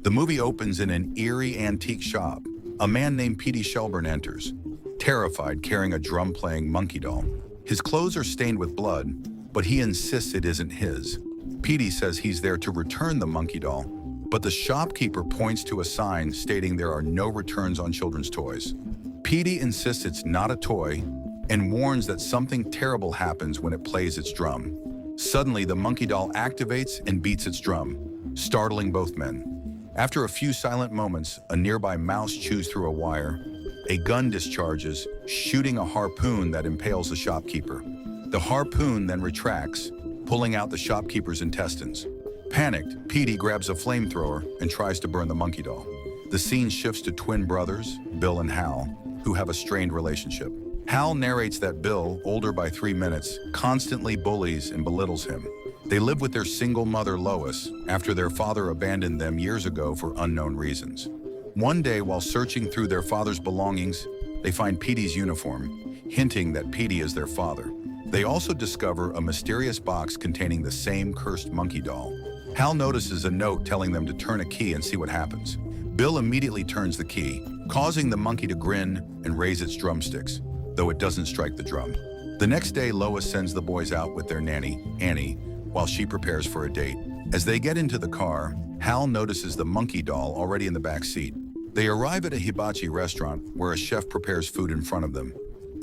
The movie opens in an eerie antique shop. A man named Petey Shelburne enters, terrified, carrying a drum-playing monkey doll. His clothes are stained with blood, but he insists it isn't his. Petey says he's there to return the monkey doll, but the shopkeeper points to a sign stating there are no returns on children's toys. Petey insists it's not a toy and warns that something terrible happens when it plays its drum. Suddenly, the monkey doll activates and beats its drum, startling both men. After a few silent moments, a nearby mouse chews through a wire. A gun discharges, shooting a harpoon that impales the shopkeeper. The harpoon then retracts, pulling out the shopkeeper's intestines. Panicked, Petey grabs a flamethrower and tries to burn the monkey doll. The scene shifts to twin brothers, Bill and Hal, who have a strained relationship. Hal narrates that Bill, older by 3 minutes, constantly bullies and belittles him. They live with their single mother, Lois, after their father abandoned them years ago for unknown reasons. One day, while searching through their father's belongings, they find Petey's uniform, hinting that Petey is their father. They also discover a mysterious box containing the same cursed monkey doll. Hal notices a note telling them to turn a key and see what happens. Bill immediately turns the key, causing the monkey to grin and raise its drumsticks, though it doesn't strike the drum. The next day, Lois sends the boys out with their nanny, Annie, while she prepares for a date. As they get into the car, Hal notices the monkey doll already in the back seat. They arrive at a hibachi restaurant where a chef prepares food in front of them,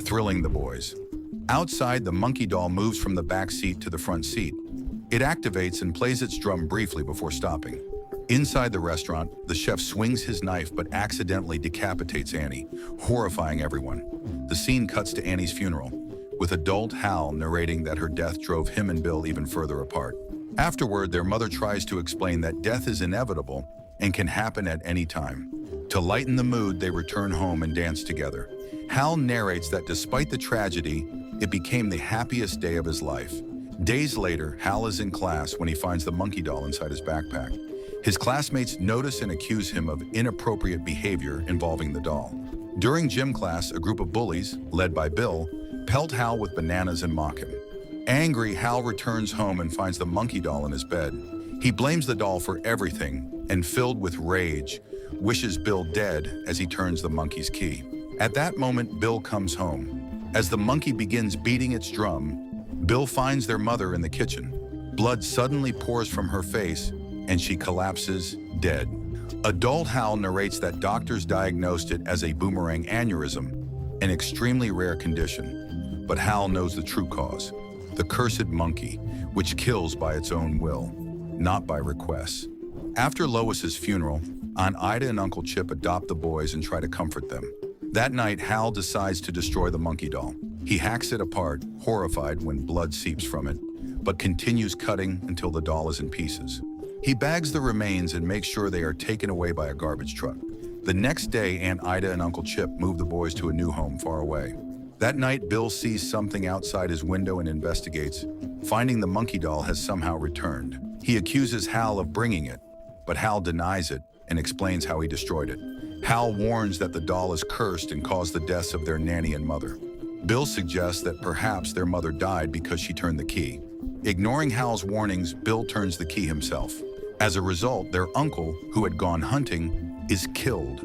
thrilling the boys. Outside, the monkey doll moves from the back seat to the front seat. It activates and plays its drum briefly before stopping. Inside the restaurant, the chef swings his knife but accidentally decapitates Annie, horrifying everyone. The scene cuts to Annie's funeral, with adult Hal narrating that her death drove him and Bill even further apart. Afterward, their mother tries to explain that death is inevitable and can happen at any time. To lighten the mood, they return home and dance together. Hal narrates that despite the tragedy, it became the happiest day of his life. Days later, Hal is in class when he finds the monkey doll inside his backpack. His classmates notice and accuse him of inappropriate behavior involving the doll. During gym class, a group of bullies, led by Bill, pelt Hal with bananas and mock him. Angry, Hal returns home and finds the monkey doll in his bed. He blames the doll for everything and, filled with rage, wishes Bill dead as he turns the monkey's key. At that moment, Bill comes home. As the monkey begins beating its drum, Bill finds their mother in the kitchen. Blood suddenly pours from her face and she collapses dead. Adult Hal narrates that doctors diagnosed it as a boomerang aneurysm, an extremely rare condition. But Hal knows the true cause, the cursed monkey, which kills by its own will, not by request. After Lois's funeral, Aunt Ida and Uncle Chip adopt the boys and try to comfort them. That night, Hal decides to destroy the monkey doll. He hacks it apart, horrified when blood seeps from it, but continues cutting until the doll is in pieces. He bags the remains and makes sure they are taken away by a garbage truck. The next day, Aunt Ida and Uncle Chip move the boys to a new home far away. That night, Bill sees something outside his window and investigates, finding the monkey doll has somehow returned. He accuses Hal of bringing it, but Hal denies it and explains how he destroyed it. Hal warns that the doll is cursed and caused the deaths of their nanny and mother. Bill suggests that perhaps their mother died because she turned the key. Ignoring Hal's warnings, Bill turns the key himself. As a result, their uncle, who had gone hunting, is killed,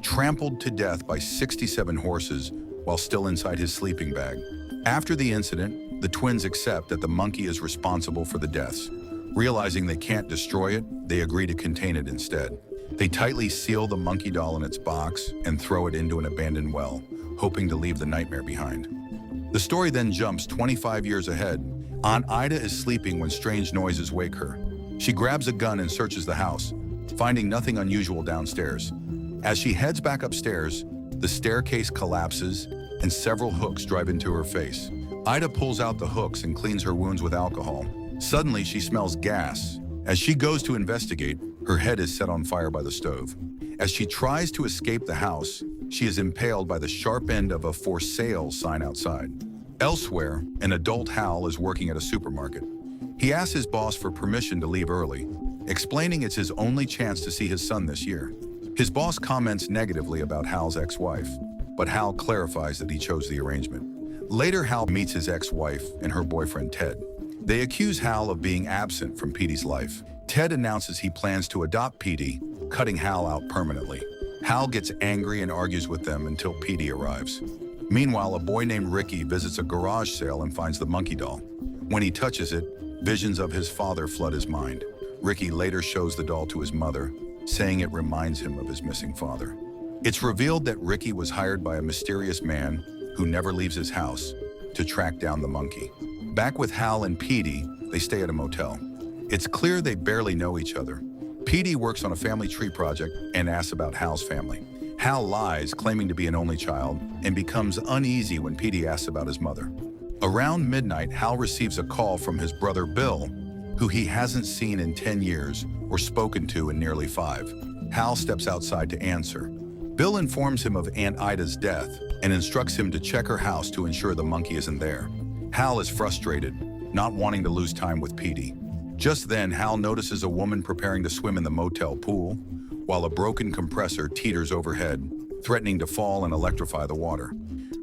trampled to death by 67 horses while still inside his sleeping bag. After the incident, the twins accept that the monkey is responsible for the deaths. Realizing they can't destroy it, they agree to contain it instead. They tightly seal the monkey doll in its box and throw it into an abandoned well, hoping to leave the nightmare behind. The story then jumps 25 years ahead. Aunt Ida is sleeping when strange noises wake her. She grabs a gun and searches the house, finding nothing unusual downstairs. As she heads back upstairs, the staircase collapses and several hooks drive into her face. Ida pulls out the hooks and cleans her wounds with alcohol. Suddenly, she smells gas. As she goes to investigate, her head is set on fire by the stove. As she tries to escape the house, she is impaled by the sharp end of a "for sale" sign outside. Elsewhere, an adult Hal is working at a supermarket. He asks his boss for permission to leave early, explaining it's his only chance to see his son this year. His boss comments negatively about Hal's ex-wife, but Hal clarifies that he chose the arrangement. Later, Hal meets his ex-wife and her boyfriend Ted. They accuse Hal of being absent from Petey's life. Ted announces he plans to adopt Petey, cutting Hal out permanently. Hal gets angry and argues with them until Petey arrives. Meanwhile, a boy named Ricky visits a garage sale and finds the monkey doll. When he touches it, visions of his father flood his mind. Ricky later shows the doll to his mother, saying it reminds him of his missing father. It's revealed that Ricky was hired by a mysterious man who never leaves his house to track down the monkey. Back with Hal and Petey, they stay at a motel. It's clear they barely know each other. Petey works on a family tree project and asks about Hal's family. Hal lies, claiming to be an only child, and becomes uneasy when Petey asks about his mother. Around midnight, Hal receives a call from his brother Bill, who he hasn't seen in 10 years or spoken to in nearly 5. Hal steps outside to answer. Bill informs him of Aunt Ida's death and instructs him to check her house to ensure the monkey isn't there. Hal is frustrated, not wanting to lose time with Petey. Just then, Hal notices a woman preparing to swim in the motel pool, while a broken compressor teeters overhead, threatening to fall and electrify the water.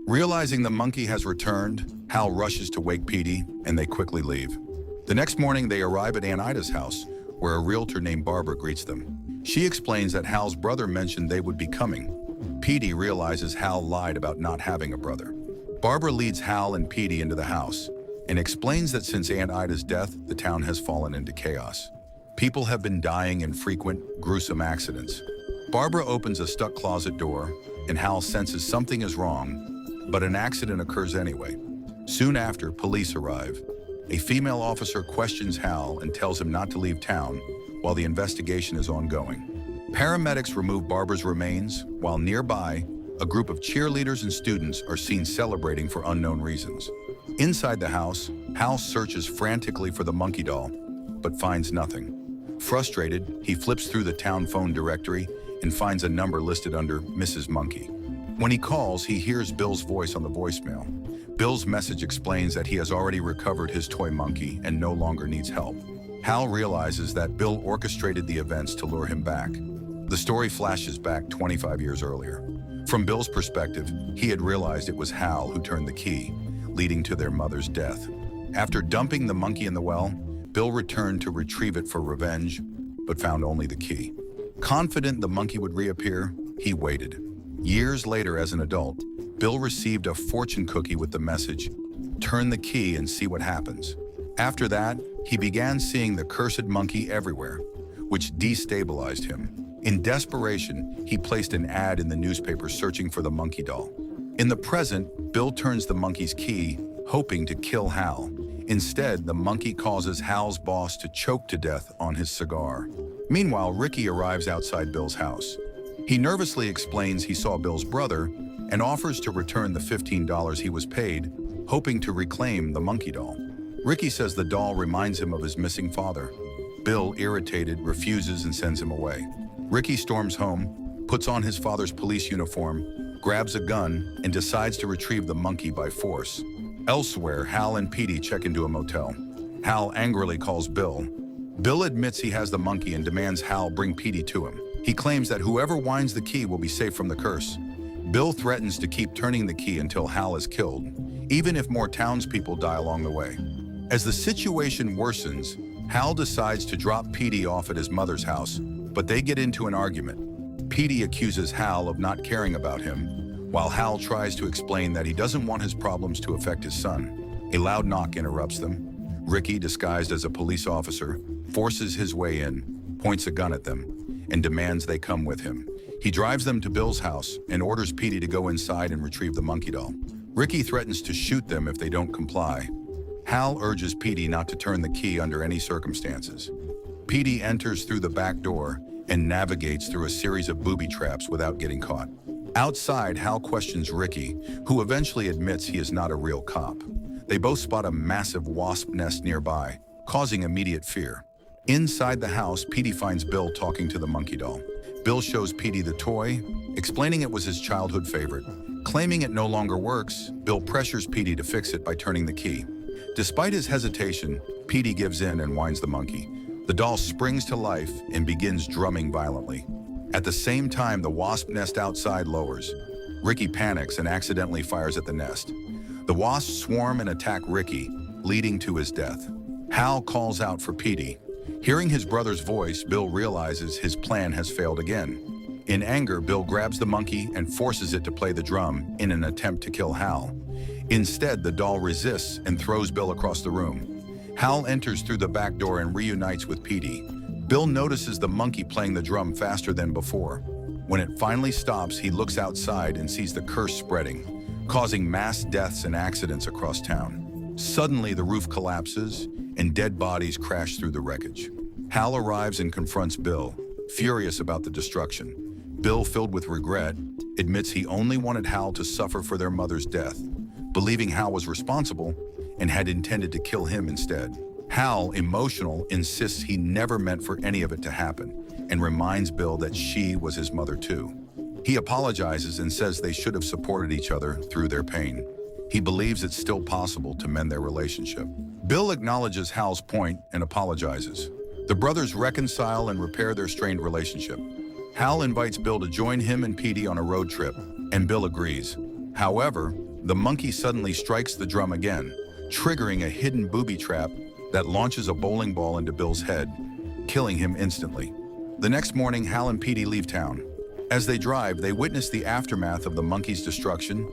Realizing the monkey has returned, Hal rushes to wake Petey, and they quickly leave. The next morning, they arrive at Aunt Ida's house, where a realtor named Barbara greets them. She explains that Hal's brother mentioned they would be coming. Petey realizes Hal lied about not having a brother. Barbara leads Hal and Petey into the house and explains that since Aunt Ida's death, the town has fallen into chaos. People have been dying in frequent, gruesome accidents. Barbara opens a stuck closet door, and Hal senses something is wrong, but an accident occurs anyway. Soon after, police arrive. A female officer questions Hal and tells him not to leave town while the investigation is ongoing. Paramedics remove Barbara's remains, while nearby, a group of cheerleaders and students are seen celebrating for unknown reasons. Inside the house, Hal searches frantically for the monkey doll, but finds nothing. Frustrated, he flips through the town phone directory and finds a number listed under Mrs. Monkey. When he calls, he hears Bill's voice on the voicemail. Bill's message explains that he has already recovered his toy monkey and no longer needs help. Hal realizes that Bill orchestrated the events to lure him back. The story flashes back 25 years earlier. From Bill's perspective, he had realized it was Hal who turned the key, leading to their mother's death. After dumping the monkey in the well, Bill returned to retrieve it for revenge, but found only the key. Confident the monkey would reappear, he waited. Years later, as an adult, Bill received a fortune cookie with the message, "Turn the key and see what happens." After that, he began seeing the cursed monkey everywhere, which destabilized him. In desperation, he placed an ad in the newspaper searching for the monkey doll. In the present, Bill turns the monkey's key, hoping to kill Hal. Instead, the monkey causes Hal's boss to choke to death on his cigar. Meanwhile, Ricky arrives outside Bill's house. He nervously explains he saw Bill's brother and offers to return the $15 he was paid, hoping to reclaim the monkey doll. Ricky says the doll reminds him of his missing father. Bill, irritated, refuses and sends him away. Ricky storms home, puts on his father's police uniform, grabs a gun, and decides to retrieve the monkey by force. Elsewhere, Hal and Petey check into a motel. Hal angrily calls Bill. Bill admits he has the monkey and demands Hal bring Petey to him. He claims that whoever winds the key will be safe from the curse. Bill threatens to keep turning the key until Hal is killed, even if more townspeople die along the way. As the situation worsens, Hal decides to drop Petey off at his mother's house, but they get into an argument. Petey accuses Hal of not caring about him, while Hal tries to explain that he doesn't want his problems to affect his son. A loud knock interrupts them. Ricky, disguised as a police officer, forces his way in, points a gun at them, and demands they come with him. He drives them to Bill's house and orders Petey to go inside and retrieve the monkey doll. Ricky threatens to shoot them if they don't comply. Hal urges Petey not to turn the key under any circumstances. Petey enters through the back door and navigates through a series of booby traps without getting caught. Outside, Hal questions Ricky, who eventually admits he is not a real cop. They both spot a massive wasp nest nearby, causing immediate fear. Inside the house, Petey finds Bill talking to the monkey doll. Bill shows Petey the toy, explaining it was his childhood favorite. Claiming it no longer works, Bill pressures Petey to fix it by turning the key. Despite his hesitation, Petey gives in and winds the monkey. The doll springs to life and begins drumming violently. At the same time, the wasp nest outside lowers. Ricky panics and accidentally fires at the nest. The wasps swarm and attack Ricky, leading to his death. Hal calls out for Petey. Hearing his brother's voice, Bill realizes his plan has failed again. In anger, Bill grabs the monkey and forces it to play the drum in an attempt to kill Hal. Instead, the doll resists and throws Bill across the room. Hal enters through the back door and reunites with Petey. Bill notices the monkey playing the drum faster than before. When it finally stops, he looks outside and sees the curse spreading, causing mass deaths and accidents across town. Suddenly, the roof collapses and dead bodies crash through the wreckage. Hal arrives and confronts Bill, furious about the destruction. Bill, filled with regret, admits he only wanted Hal to suffer for their mother's death, believing Hal was responsible and had intended to kill him instead. Hal, emotional, insists he never meant for any of it to happen and reminds Bill that she was his mother too. He apologizes and says they should have supported each other through their pain. He believes it's still possible to mend their relationship. Bill acknowledges Hal's point and apologizes. The brothers reconcile and repair their strained relationship. Hal invites Bill to join him and Petey on a road trip, and Bill agrees. However, the monkey suddenly strikes the drum again, triggering a hidden booby trap that launches a bowling ball into Bill's head, killing him instantly. The next morning, Hal and Petey leave town. As they drive, they witness the aftermath of the monkey's destruction: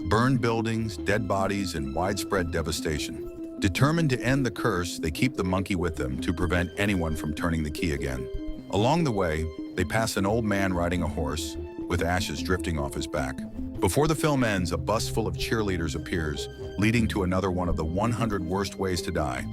burned buildings, dead bodies, and widespread devastation. Determined to end the curse, they keep the monkey with them to prevent anyone from turning the key again. Along the way, they pass an old man riding a horse, with ashes drifting off his back. Before the film ends, a bus full of cheerleaders appears, leading to another one of the 100 worst ways to die.